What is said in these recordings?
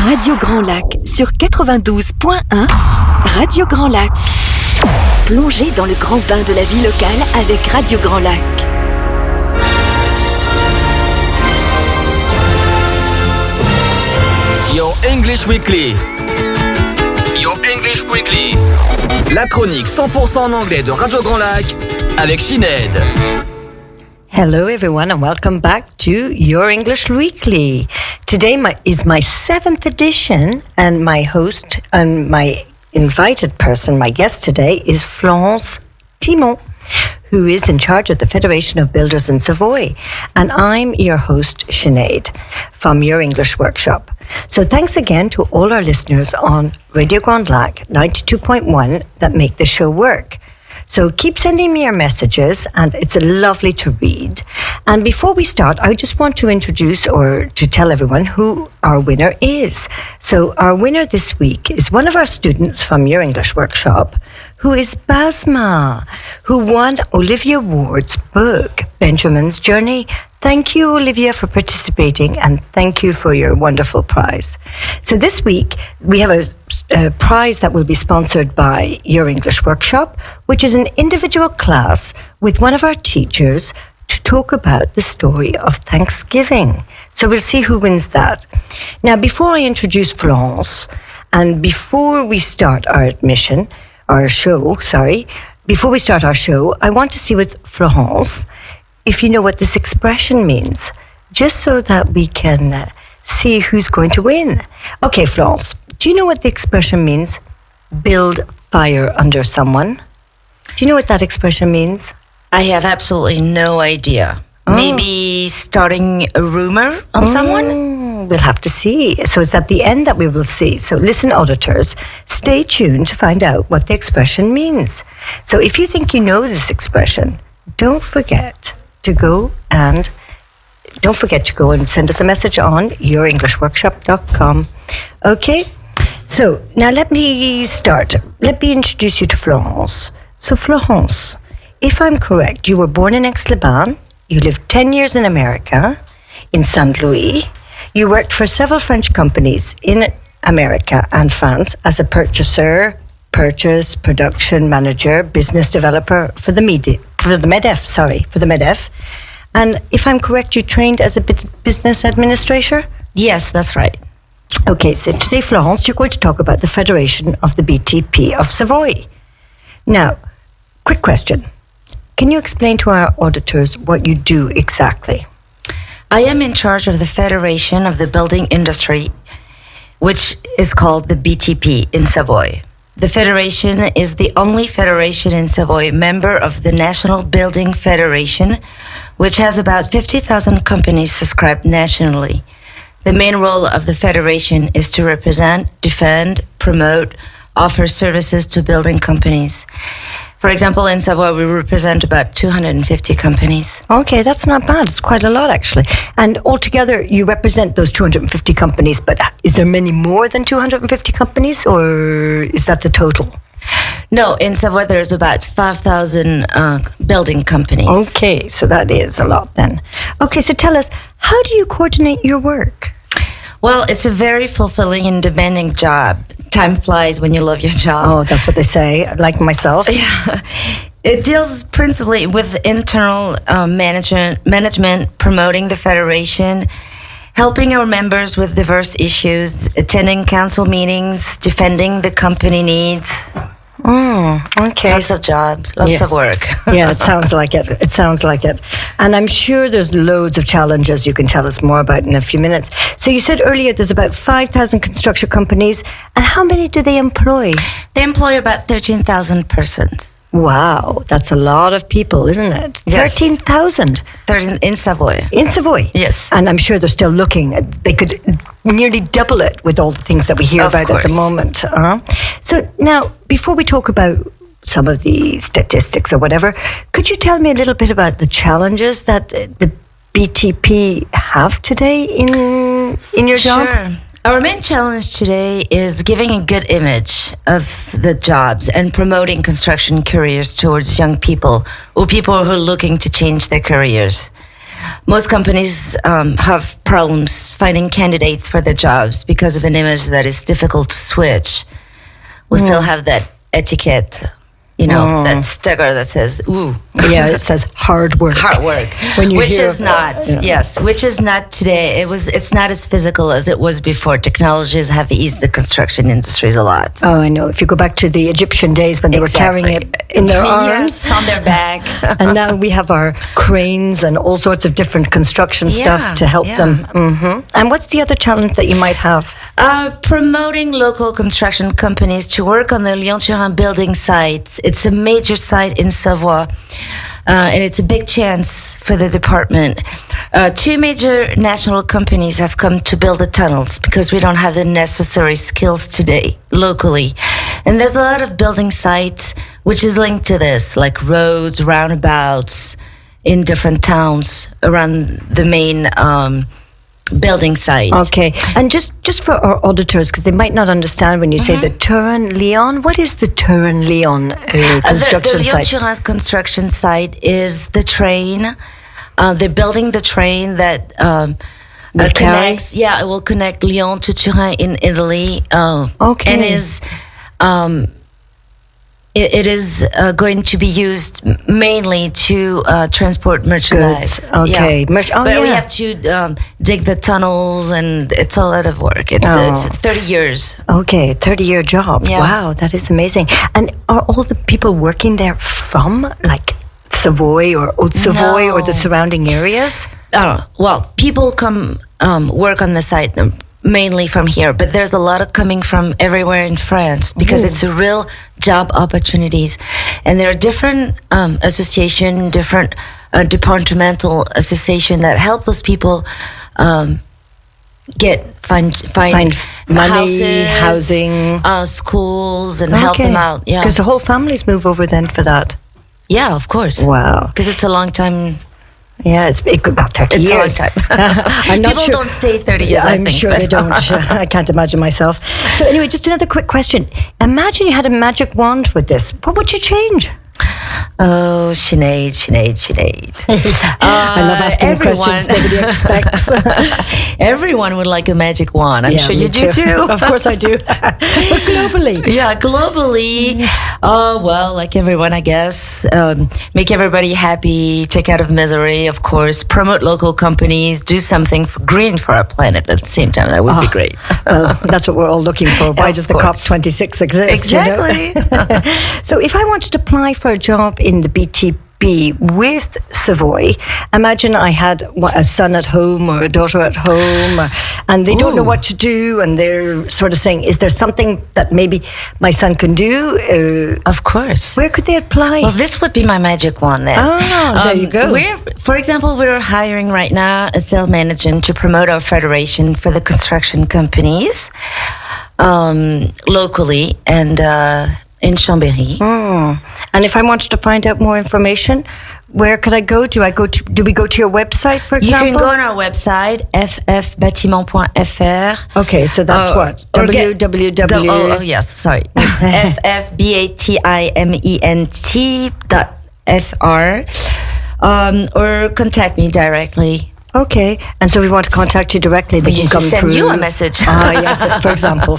Radio Grand Lac sur 92.1. Radio Grand Lac. Plongez dans le grand bain de la vie locale avec Radio Grand Lac. Your English Weekly. Your English Weekly. La chronique 100% en anglais de Radio Grand Lac avec Sinead. Hello everyone and welcome back to Your English Weekly. Today is my 7th edition and my host and my invited person, my guest today is Florence Thimon, who is in charge of the Federation of Builders in Savoy. And I'm your host, Sinead, from Your English Workshop. So thanks again to all our listeners on Radio Grand Lac 92.1 that make the show work. So keep sending me your messages, and it's lovely to read. And before we start, I just want to introduce or to tell everyone who our winner is. So our winner this week is one of our students from Your English Workshop, who is Basma, who won Olivia Ward's book, Benjamin's Journey. Thank you, Olivia, for participating, and thank you for your wonderful prize. So this week, we have a prize that will be sponsored by Your English Workshop, which is an individual class with one of our teachers to talk about the story of Thanksgiving. So we'll see who wins that. Now, before I introduce Florence, and before we start our show, I want to see with Florence if you know what this expression means, just so that we can see who's going to win. Okay, Florence, do you know what the expression means? Build fire under someone. Do you know what that expression means? I have absolutely no idea. Maybe starting a rumor on someone? We'll have to see. So it's at the end that we will see. So listen, auditors, stay tuned to find out what the expression means. So if you think you know this expression, don't forget to go and send us a message on yourenglishworkshop.com. Okay? So now let me start. Let me introduce you to Florence. So Florence, if I'm correct, you were born in aix-les-bains. You lived 10 years in America, in St. Louis. You worked for several French companies in America and France as a production manager, business developer for the MEDEF. And if I'm correct, you trained as a business administrator? Yes, that's right. Okay, so today, Florence, you're going to talk about the Federation of the BTP of Savoy. Now, quick question. Can you explain to our auditors what you do exactly? I am in charge of the Federation of the Building Industry, which is called the BTP in Savoy. The Federation is the only federation in Savoy member of the National Building Federation, which has about 50,000 companies subscribed nationally. The main role of the Federation is to represent, defend, promote, offer services to building companies. For example, in Savoy, we represent about 250 companies. Okay, that's not bad. It's quite a lot, actually. And altogether, you represent those 250 companies, but is there many more than 250 companies, or is that the total? No, in Savoy, there's about 5,000 building companies. Okay, so that is a lot then. Okay, so tell us, how do you coordinate your work? Well, it's a very fulfilling and demanding job. Time flies when you love your job. Oh, that's what they say, like myself. Yeah. It deals principally with internal management, promoting the federation, helping our members with diverse issues, attending council meetings, defending the company needs. Okay. Lots of jobs, lots of work. Yeah, it sounds like it. It sounds like it. And I'm sure there's loads of challenges you can tell us more about in a few minutes. So you said earlier there's about 5,000 construction companies. And how many do they employ? They employ about 13,000 persons. Wow, that's a lot of people, isn't it? Yes. 13,000? In Savoy. In Savoy? Yes. And I'm sure they're still looking. They could nearly double it with all the things that we hear about at the moment. So now, before we talk about some of the statistics or whatever, could you tell me a little bit about the challenges that the BTP have today in your job? Sure. Our main challenge today is giving a good image of the jobs and promoting construction careers towards young people or people who are looking to change their careers. most companies have problems finding candidates for the jobs because of an image that is difficult to switch. We still have that etiquette, that sticker that says, ooh. Yeah, it says hard work. Hard work. Which is not today. It's not as physical as it was before. Technologies have eased the construction industries a lot. Oh, I know. If you go back to the Egyptian days when they were carrying it in their arms. On their back. And now we have our cranes and all sorts of different construction stuff to help them. Mm-hmm. And what's the other challenge that you might have? Promoting local construction companies to work on the Lyon-Turin building sites. It's a major site in Savoie. And it's a big chance for the department. 2 major national companies have come to build the tunnels because we don't have the necessary skills today locally. And there's a lot of building sites which is linked to this, like roads, roundabouts in different towns around the main building site. Okay. And just for our auditors, because they might not understand when you say the Turin-Lyon, what is the Turin-Lyon construction site? The Lyon-Turin construction site is the train. They're building the train that connects. Yeah, it will connect Lyon to Turin in Italy. Okay. And is it is going to be used mainly to transport merchandise. Goods. Okay. Yeah. We have to dig the tunnels, and it's a lot of work. It's 30 years. Okay, 30-year job. Yeah. Wow, that is amazing. And are all the people working there from, like, Savoy or Haute-Savoy or the surrounding areas? Well, people come work on the site mainly from here, but there's a lot of coming from everywhere in France because it's a real job opportunities. And there are different association, different departmental association that help those people find money, houses, housing, schools, and help them out. Yeah, because the whole families move over then for that. Yeah, of course. Wow, because it's a long time. Yeah, it's about 30 years. It's a long time. People don't stay 30 years, I'm sure they don't. I can't imagine myself. So anyway, just another quick question. Imagine you had a magic wand with this. What would you change? Oh, Sinead. I love asking questions nobody expects. Everyone would like a magic wand. I'm sure you do too. Of course I do. But globally. Yeah, globally. Well, like everyone, I guess. Make everybody happy, take out of misery, of course. Promote local companies, do something green for our planet at the same time. That would be great. Well, that's what we're all looking for. Why does the COP26 exist? Exactly. So if I wanted to apply for a job in the BTP with Savoy, imagine I had a son at home or a daughter at home, and they don't know what to do, and they're sort of saying, is there something that maybe my son can do? Of course. Where could they apply? Well, this would be my magic wand then. There you go. For example, we're hiring right now a sales manager to promote our federation for the construction companies locally and in Chambéry. And if I wanted to find out more information, where could I go? Do we go to your website, for example? You can go on our website, ffbatiment.fr. Okay, so that's what? www. Oh, yes, sorry. ffbatiment.fr. Or contact me directly. Okay, and so we want to contact you directly. They can come send through. you a message. Yes, for example,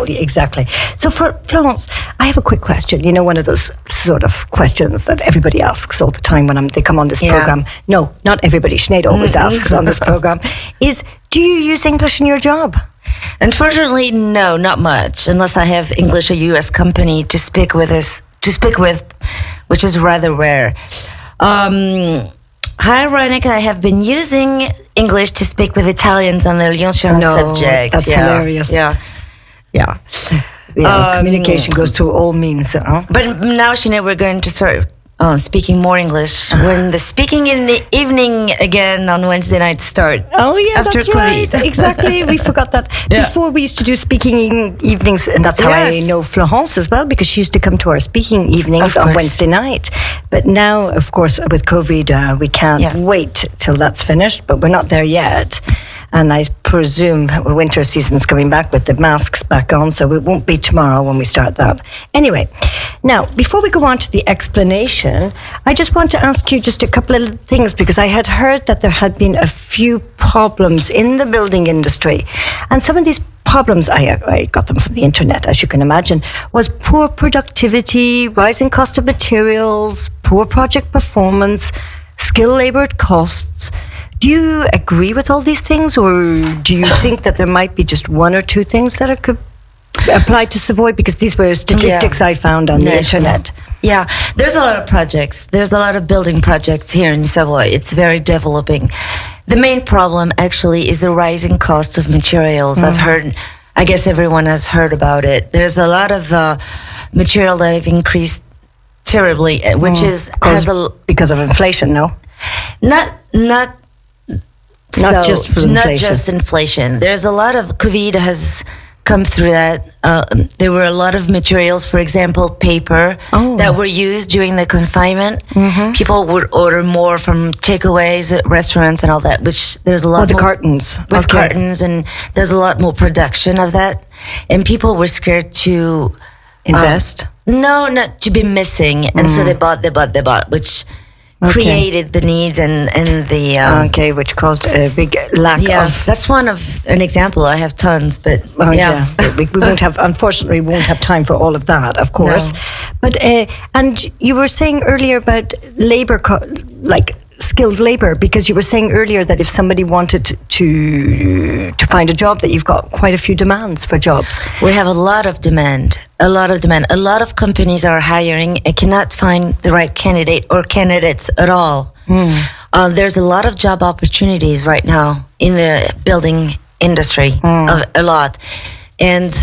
exactly. So for Florence, I have a quick question. You know, one of those sort of questions that everybody asks all the time when they come on this program. No, not everybody. Sinead always asks on this program. Is, do you use English in your job? Unfortunately, no, not much. Unless I have English or U.S. company to speak with, which is rather rare. Ironic, I have been using English to speak with Italians on the Lyon-Turin subject. That's hilarious. Yeah. Communication goes through all means. But now, Sinead, we're going to start speaking more English when the speaking in the evening again on Wednesday night start. Oh yeah, after that's COVID. Right. Exactly. We forgot that. Before we used to do speaking evenings, and that's how I know Florence as well, because she used to come to our speaking evenings on Wednesday night. But now, of course, with COVID, we can't wait till that's finished. But we're not there yet. And I presume winter season's coming back with the masks back on, so it won't be tomorrow when we start that. Anyway, now, before we go on to the explanation, I just want to ask you just a couple of things, because I had heard that there had been a few problems in the building industry. And some of these problems, I got them from the internet, as you can imagine, was poor productivity, rising cost of materials, poor project performance, skilled labor costs. Do you agree with all these things, or do you think that there might be just one or two things that could apply to Savoy? Because these were statistics I found on the internet. Yeah, there's a lot of projects. There's a lot of building projects here in Savoy. It's very developing. The main problem actually is the rising cost of materials. I guess everyone has heard about it. There's a lot of material that have increased terribly, which because of inflation, no? Not just for inflation. Not just inflation. There's a lot of COVID has come through that. There were a lot of materials, for example, paper, that were used during the confinement. Mm-hmm. People would order more from takeaways at restaurants and all that, which there's a lot more. Cartons. With cartons, and there's a lot more production of that. And people were scared to invest? No, not to be missing. And so they bought, which created the needs and the... which caused a big lack of... That's an example. I have tons, but we won't have, unfortunately, we won't have time for all of that, of course. No. But, and you were saying earlier about labor, skilled labor, because you were saying earlier that if somebody wanted to find a job, that you've got quite a few demands for jobs. We have a lot of demand. A lot of companies are hiring and cannot find the right candidate or candidates at all. There's a lot of job opportunities right now in the building industry, a lot. And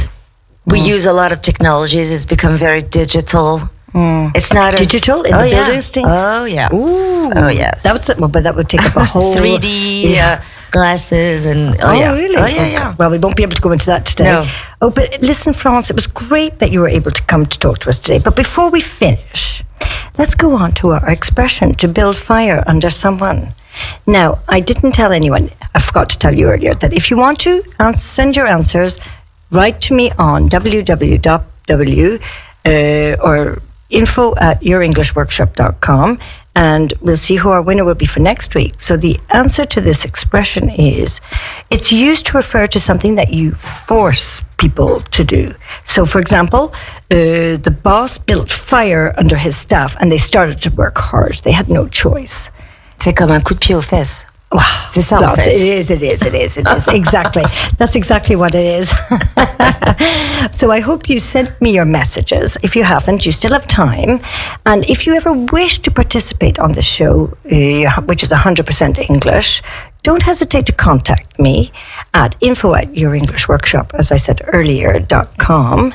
we use a lot of technologies. It's become very digital. It's not digital in the buildings thing. Oh yeah. Ooh. Oh yes. But that would take up a whole 3D glasses and really? Oh yeah. Well, we won't be able to go into that today. No. Oh, but listen, Florence, it was great that you were able to come to talk to us today. But before we finish, let's go on to our expression, to build fire under someone. Now, I didn't tell anyone. I forgot to tell you earlier that if you want to send your answers, write to me on www or info@yourenglishworkshop.com, and we'll see who our winner will be for next week. So the answer to this expression is, it's used to refer to something that you force people to do. So, for example, the boss built fire under his staff and they started to work hard. They had no choice. C'est comme un coup de pied aux fesses. Wow. C'est ça, en fait. It is. Exactly. That's exactly what it is. So I hope you sent me your messages. If you haven't, you still have time. And if you ever wish to participate on the show, which is 100% English, don't hesitate to contact me at info@yourenglishworkshop, as I said earlier, .com.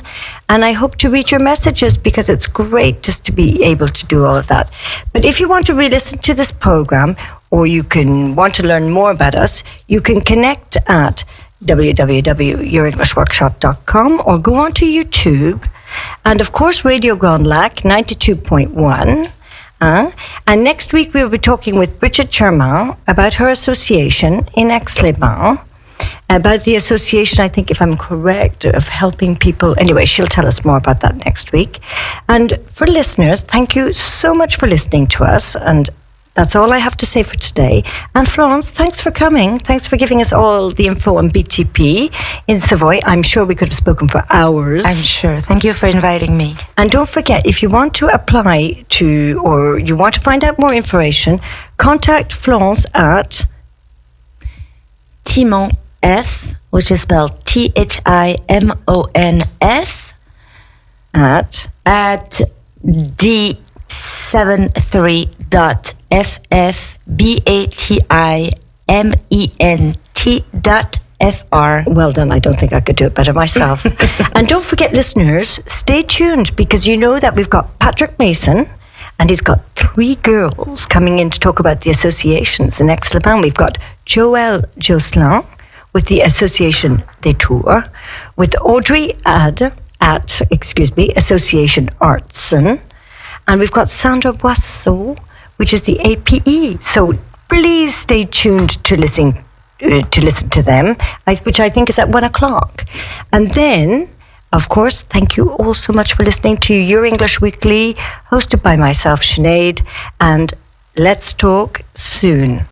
And I hope to read your messages, because it's great just to be able to do all of that. But if you want to re-listen to this program, or you can want to learn more about us, you can connect at www.yourenglishworkshop.com, or go on to YouTube. And of course, Radio Grand Lac 92.1. And next week we'll be talking with Bridget Charmant about her association in aix-les-bains, about the association, I think, if I'm correct, of helping people. Anyway, she'll tell us more about that next week. And for listeners, thank you so much for listening to us. And that's all I have to say for today. And Florence, thanks for coming. Thanks for giving us all the info on BTP in Savoy. I'm sure we could have spoken for hours. I'm sure. Thank you for inviting me. And don't forget, if you want to apply to, or you want to find out more information, contact Florence at Thimon F, which is spelled THIMONF, at d73.ffbatiment.fr. Well done. I don't think I could do it better myself. And don't forget, listeners, stay tuned, because you know that we've got Patrick Mason, and he's got 3 girls coming in to talk about the associations in aix-les-bains. We've got Joëlle Jocelyn with the Association des Tours, with Audrey at Association Artsen, and we've got Sandra Boisseau, which is the APE. So please stay tuned to listen to listen to them, which I think is at 1:00. And then, of course, thank you all so much for listening to Your English Weekly, hosted by myself, Sinead, and let's talk soon.